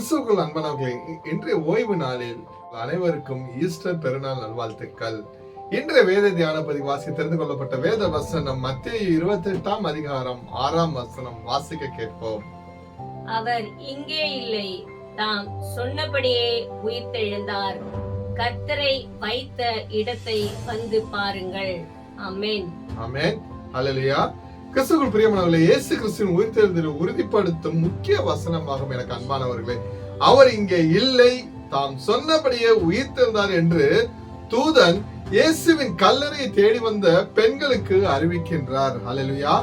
கிறிஸ்துவுக்குள் அன்பானவர்களே, இன்றைய ஓய்வு நாளில் அனைவருக்கும் ஈஸ்டர் பெருநாள் நல்வாழ்த்துக்கள். இன்றைய வேத தியான பதிவாசி தெரிந்து கொள்ளப்பட்ட வேத வசனம் மத்தேயு 28 அதிகாரம் 6 வசனம் வாசிக்க கேட்போம். அவர் இங்கே இல்லை, தாம் சொன்னபடியே உயிர்த்தெழுந்தார். கர்த்தரை வைத்த இடத்தை வந்து பாருங்கள். ஆமென். ஆமென். அல்லேலூயா. கிறிஸ்துவுக்குள் பிரியமானவர்களே, இயேசு கிறிஸ்துவின் உயிர்த்தெழுதலை உறுதிப்படுத்தும் முக்கிய வசனமாகும் எனக்கு அன்பானவர்களே. அவர் இங்கே இல்லை, தாம் சொன்னபடியே உயிர்த்தெழுந்தார் என்று தூதன் இயேசுவின் கல்லறையை தேடி வந்த பெண்களுக்கு அறிவிக்கின்றார். அல்லேலூயா.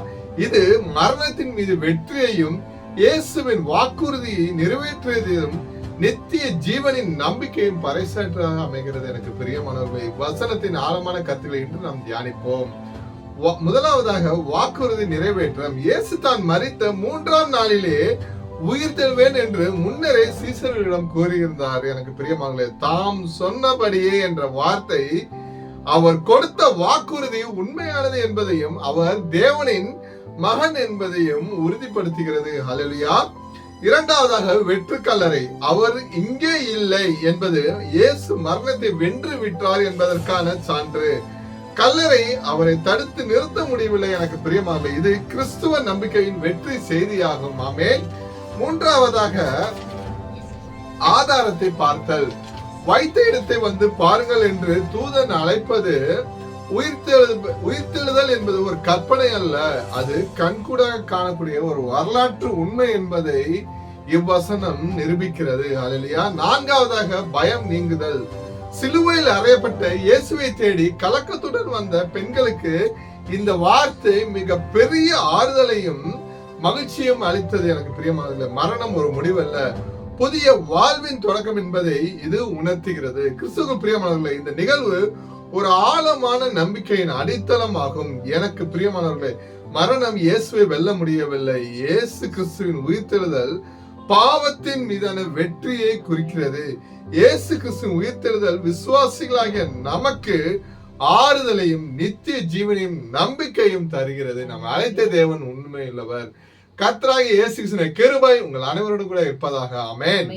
இது மரணத்தின் மீது வெற்றியையும் இயேசுவின் வாக்குறுதியை நிறைவேற்றியதையும் நித்திய ஜீவனின் நம்பிக்கையும் பறைசாற்றாக அமைகிறது. எனக்கு பிரியமானவர்களே, வசனத்தின் ஆழமான கருத்துக்களை இன்று நாம் தியானிப்போம். முதலாவதாக வாக்குறுதி நிறைவேற்றம். இயேசு தான் மரித்த 3ஆம் நாளிலே உயிர்த்தெழுவேன் என்று முன்னரே சீசர்களிடம் கூறியிருந்தார். எனக்கு பிரியமானவர்களே, தாம் சொன்னபடியே என்ற வார்த்தை அவர் கொடுத்த வாக்குறுதி உண்மையானது என்பதையும் அவர் தேவனின் மகன் என்பதையும் உறுதிப்படுத்துகிறது. ஹல்லேலூயா. இரண்டாவதாக வெற்று கல்லறை. அவர் இங்கே இல்லை என்பது இயேசு மரணத்தை வென்று விட்டார் என்பதற்கான சான்று. கல்லறை அவரை தடுத்து நிறுத்த முடியவில்லை. எனக்கு பிரியமானவர்களே, இது கிறிஸ்துவ நம்பிக்கையின் வெற்றி செய்தியாகும். ஆமென். மூன்றாவதாக ஆதாரத்தை பார்த்தல். வைத்த இடத்தை வந்து பாருங்கள் என்று தூதன் அழைப்பது உயிர்த்தெழுதல் என்பது ஒரு கற்பனை அல்ல, அது கண்கூடாக காணக்கூடிய ஒரு வரலாற்று உண்மை என்பதை இவ்வசனம் நிரூபிக்கிறது. அல்லேலூயா. நான்காவதாக பயம் நீங்குதல். சிலுவையில் அறையப்பட்ட இயேசுவை தேடி கலக்கத்துடன் வந்த பெண்களுக்கு இந்த வார்த்தை மிக பெரிய ஆறுதலையும் மகிழ்ச்சியும் அளித்தது. எனக்கு பிரியமானது, மரணம் ஒரு முடிவல்ல, புதிய வாழ்வின் தொடக்கம் என்பதை இது உணர்த்துகிறது. கிறிஸ்துவுக்குள் பிரியமானவர்களே, இந்த நிகழ்வு ஒரு ஆழமான நம்பிக்கையின் அடித்தளம் ஆகும். எனக்கு பிரியமானவர்களே, மரணம் இயேசுவை வெல்ல முடியவில்லை. இயேசு கிறிஸ்துவின் உயிர்த்தெழுதல் பாவத்தின் மீதான வெற்றியை குறிக்கிறது. இயேசு கிறிஸ்துவின் உயிர்த்தெழுதல் விசுவாசிகளாகிய நமக்கு ஆறுதலையும் நித்திய ஜீவனையும் நம்பிக்கையும் தருகிறது. நம்ம அழைத்த தேவன் உண்மையுள்ளவர். கர்த்தராகிய இயேசு கிறிஸ்துவின் கிருபை உங்கள் அனைவரோடு கூட இருப்பதாக. ஆமென்.